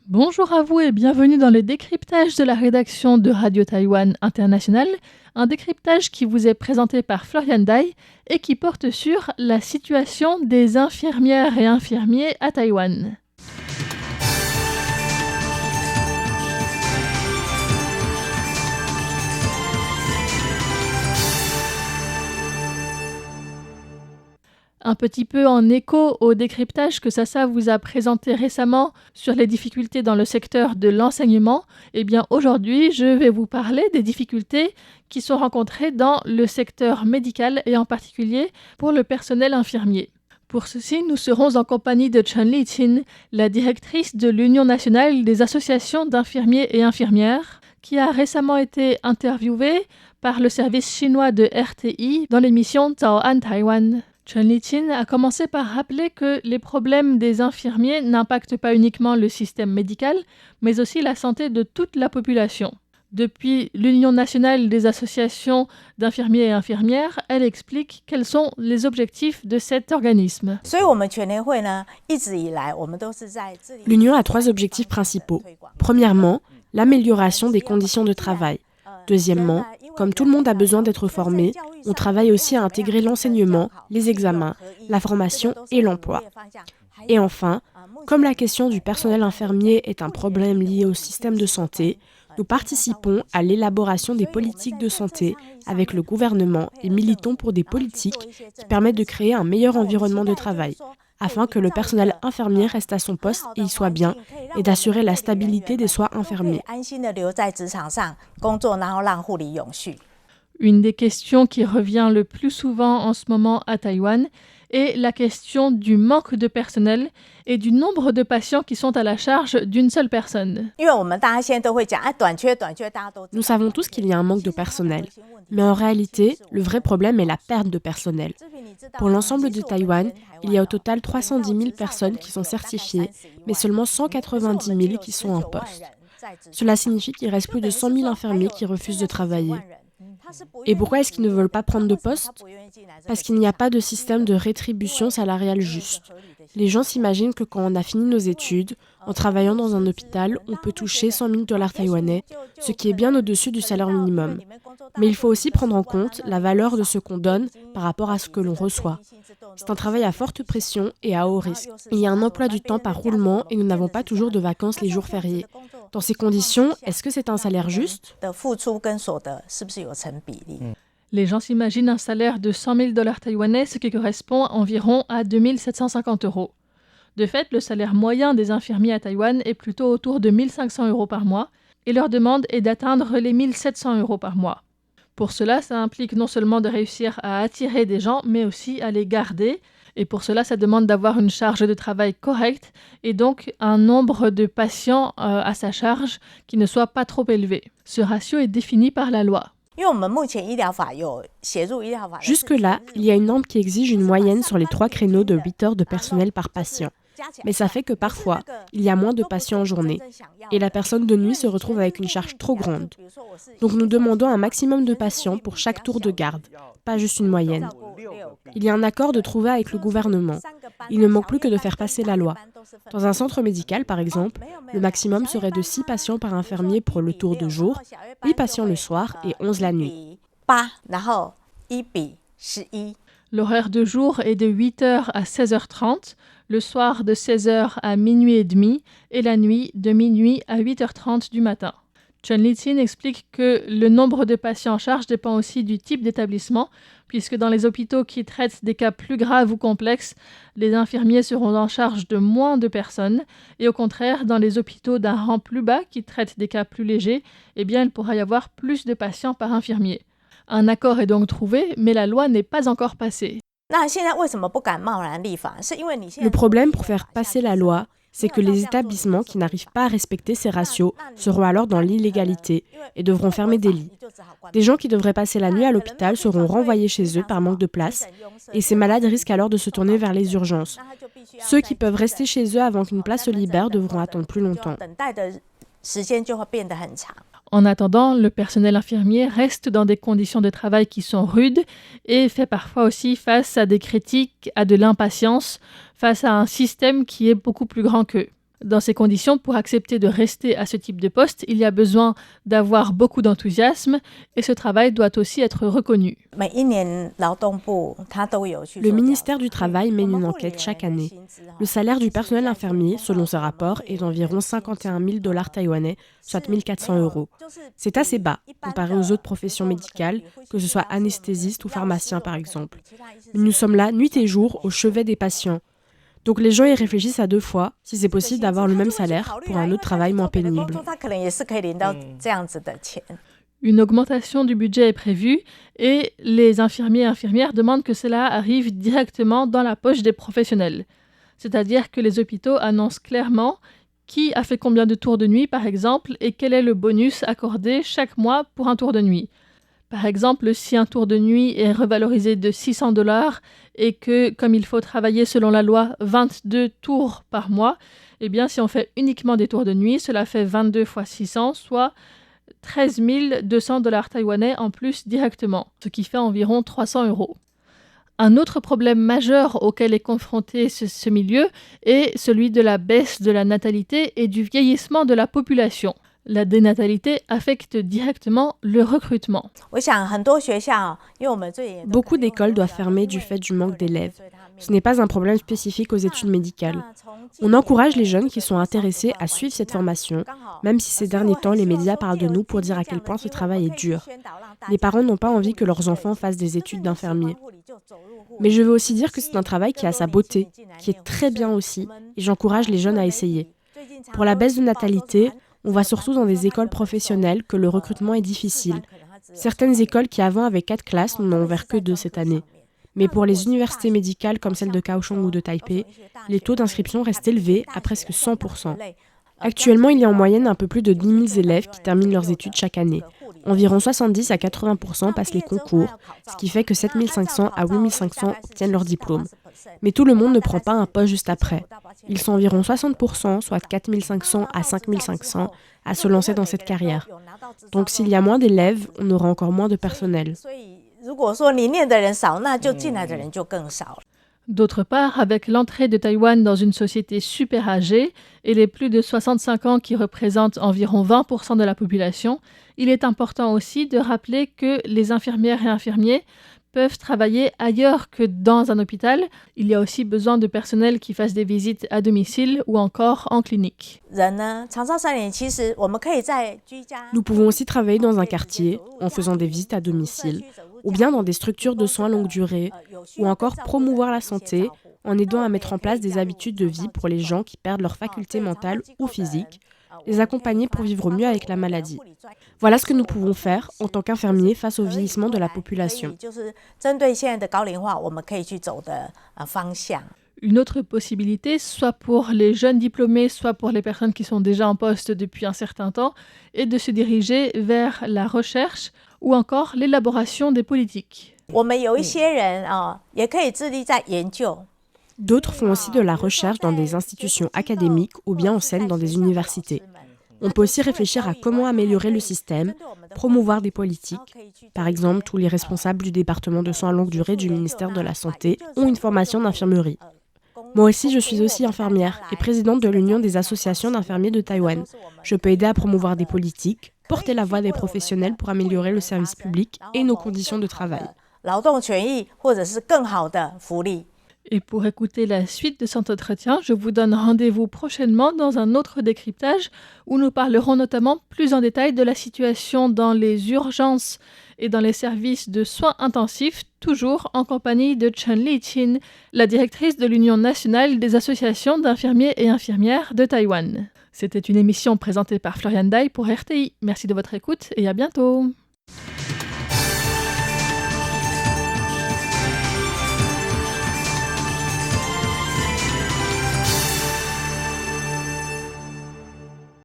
Bonjour à vous et bienvenue dans le décryptage de la rédaction de Radio Taïwan International, un décryptage qui vous est présenté par Florian Dai et qui porte sur la situation des infirmières et infirmiers à Taïwan. Un petit peu en écho au décryptage que Sasa vous a présenté récemment sur les difficultés dans le secteur de l'enseignement, eh bien aujourd'hui, je vais vous parler des difficultés qui sont rencontrées dans le secteur médical et en particulier pour le personnel infirmier. Pour ceci, nous serons en compagnie de Chen Li-Chin, la directrice de l'Union nationale des associations d'infirmiers et infirmières, qui a récemment été interviewée par le service chinois de RTI dans l'émission Zhao An Taïwan. Chen Li-Chin a commencé par rappeler que les problèmes des infirmiers n'impactent pas uniquement le système médical, mais aussi la santé de toute la population. Depuis l'Union nationale des associations d'infirmiers et infirmières, elle explique quels sont les objectifs de cet organisme. L'Union a 3 objectifs principaux. Premièrement, l'amélioration des conditions de travail. Deuxièmement, comme tout le monde a besoin d'être formé, on travaille aussi à intégrer l'enseignement, les examens, la formation et l'emploi. Et enfin, comme la question du personnel infirmier est un problème lié au système de santé, nous participons à l'élaboration des politiques de santé avec le gouvernement et militons pour des politiques qui permettent de créer un meilleur environnement de travail, afin que le personnel infirmier reste à son poste et y soit bien, et d'assurer la stabilité des soins infirmiers. Une des questions qui revient le plus souvent en ce moment à Taïwan est la question du manque de personnel et du nombre de patients qui sont à la charge d'une seule personne. Nous savons tous qu'il y a un manque de personnel, mais en réalité, le vrai problème est la perte de personnel. Pour l'ensemble de Taïwan, il y a au total 310 000 personnes qui sont certifiées, mais seulement 190 000 qui sont en poste. Cela signifie qu'il reste plus de 100 000 infirmiers qui refusent de travailler. Et pourquoi est-ce qu'ils ne veulent pas prendre de poste ? Parce qu'il n'y a pas de système de rétribution salariale juste. Les gens s'imaginent que quand on a fini nos études, en travaillant dans un hôpital, on peut toucher 100 000 $ taïwanais, ce qui est bien au-dessus du salaire minimum. Mais il faut aussi prendre en compte la valeur de ce qu'on donne par rapport à ce que l'on reçoit. C'est un travail à forte pression et à haut risque. Il y a un emploi du temps par roulement et nous n'avons pas toujours de vacances les jours fériés. Dans ces conditions, est-ce que c'est un salaire juste ? Les gens s'imaginent un salaire de 100 000 $ taïwanais, ce qui correspond environ à 2 750 €. De fait, le salaire moyen des infirmiers à Taïwan est plutôt autour de 1 500 € par mois et leur demande est d'atteindre les 1 700 € par mois. Pour cela, ça implique non seulement de réussir à attirer des gens, mais aussi à les garder. Et pour cela, ça demande d'avoir une charge de travail correcte et donc un nombre de patients à sa charge qui ne soit pas trop élevé. Ce ratio est défini par la loi. Jusque-là, il y a une norme qui exige une moyenne sur les 3 créneaux de 8 heures de personnel par patient. Mais ça fait que parfois, il y a moins de patients en journée. Et la personne de nuit se retrouve avec une charge trop grande. Donc nous demandons un maximum de patients pour chaque tour de garde, pas juste une moyenne. Il y a un accord de trouver avec le gouvernement. Il ne manque plus que de faire passer la loi. Dans un centre médical, par exemple, le maximum serait de 6 patients par infirmier pour le tour de jour, 8 patients le soir et 11 la nuit. L'horaire de jour est de 8h à 16h30, le soir de 16h à minuit et demi et la nuit de minuit à 8h30 du matin. Chen Li-Chin explique que le nombre de patients en charge dépend aussi du type d'établissement, puisque dans les hôpitaux qui traitent des cas plus graves ou complexes, les infirmiers seront en charge de moins de personnes, et au contraire, dans les hôpitaux d'un rang plus bas qui traitent des cas plus légers, eh bien, il pourra y avoir plus de patients par infirmier. Un accord est donc trouvé, mais la loi n'est pas encore passée. Le problème pour faire passer la loi, c'est que les établissements qui n'arrivent pas à respecter ces ratios seront alors dans l'illégalité et devront fermer des lits. Des gens qui devraient passer la nuit à l'hôpital seront renvoyés chez eux par manque de place et ces malades risquent alors de se tourner vers les urgences. Ceux qui peuvent rester chez eux avant qu'une place se libère devront attendre plus longtemps. En attendant, le personnel infirmier reste dans des conditions de travail qui sont rudes et fait parfois aussi face à des critiques, à de l'impatience, face à un système qui est beaucoup plus grand qu'eux. Dans ces conditions, pour accepter de rester à ce type de poste, il y a besoin d'avoir beaucoup d'enthousiasme et ce travail doit aussi être reconnu. Le ministère du Travail mène une enquête chaque année. Le salaire du personnel infirmier, selon ce rapport, est d'environ 51 000 $ taïwanais, soit 1 400 €. C'est assez bas, comparé aux autres professions médicales, que ce soit anesthésiste ou pharmacien par exemple. Mais nous sommes là nuit et jour au chevet des patients. Donc les gens y réfléchissent à 2 fois si c'est possible d'avoir le même salaire pour un autre travail moins pénible. Une augmentation du budget est prévue et les infirmiers et infirmières demandent que cela arrive directement dans la poche des professionnels. C'est-à-dire que les hôpitaux annoncent clairement qui a fait combien de tours de nuit par exemple et quel est le bonus accordé chaque mois pour un tour de nuit. Par exemple, si un tour de nuit est revalorisé de 600 $ et que, comme il faut travailler selon la loi 22 tours par mois, eh bien si on fait uniquement des tours de nuit, cela fait 22 fois 600, soit 13 200 $ taïwanais en plus directement, ce qui fait environ 300 €. Un autre problème majeur auquel est confronté ce milieu est celui de la baisse de la natalité et du vieillissement de la population. La dénatalité affecte directement le recrutement. Beaucoup d'écoles doivent fermer du fait du manque d'élèves. Ce n'est pas un problème spécifique aux études médicales. On encourage les jeunes qui sont intéressés à suivre cette formation, même si ces derniers temps, les médias parlent de nous pour dire à quel point ce travail est dur. Les parents n'ont pas envie que leurs enfants fassent des études d'infirmiers. Mais je veux aussi dire que c'est un travail qui a sa beauté, qui est très bien aussi, et j'encourage les jeunes à essayer. Pour la baisse de natalité, on voit surtout dans des écoles professionnelles que le recrutement est difficile. Certaines écoles qui avant avaient 4 classes n'en ont ouvert que 2 cette année. Mais pour les universités médicales comme celle de Kaohsiung ou de Taipei, les taux d'inscription restent élevés à presque 100%. Actuellement, il y a en moyenne un peu plus de 10 000 élèves qui terminent leurs études chaque année. Environ 70 à 80% passent les concours, ce qui fait que 7 500 à 8 500 obtiennent leur diplôme. Mais tout le monde ne prend pas un poste juste après. Ils sont environ 60%, soit 4 500 à 5 500, à se lancer dans cette carrière. Donc s'il y a moins d'élèves, on aura encore moins de personnel. D'autre part, avec l'entrée de Taïwan dans une société super âgée et les plus de 65 ans qui représentent environ 20% de la population, il est important aussi de rappeler que les infirmières et infirmiers peuvent travailler ailleurs que dans un hôpital. Il y a aussi besoin de personnel qui fasse des visites à domicile ou encore en clinique. Nous pouvons aussi travailler dans un quartier en faisant des visites à domicile, ou bien dans des structures de soins longue durée, ou encore promouvoir la santé en aidant à mettre en place des habitudes de vie pour les gens qui perdent leurs facultés mentales ou physiques, les accompagner pour vivre mieux avec la maladie. Voilà ce que nous pouvons faire en tant qu'infirmiers face au vieillissement de la population. Une autre possibilité, soit pour les jeunes diplômés, soit pour les personnes qui sont déjà en poste depuis un certain temps, est de se diriger vers la recherche ou encore l'élaboration des politiques. D'autres font aussi de la recherche dans des institutions académiques ou bien enseignent dans des universités. On peut aussi réfléchir à comment améliorer le système, promouvoir des politiques. Par exemple, tous les responsables du département de soins à longue durée du ministère de la Santé ont une formation d'infirmerie. Moi aussi, je suis aussi infirmière et présidente de l'Union des associations d'infirmiers de Taïwan. Je peux aider à promouvoir des politiques, porter la voix des professionnels pour améliorer le service public et nos conditions de travail. Et pour écouter la suite de cet entretien, je vous donne rendez-vous prochainement dans un autre décryptage où nous parlerons notamment plus en détail de la situation dans les urgences et dans les services de soins intensifs, toujours en compagnie de Chen Li-Qin, la directrice de l'Union nationale des associations d'infirmiers et infirmières de Taïwan. C'était une émission présentée par Florian Dai pour RTI. Merci de votre écoute et à bientôt.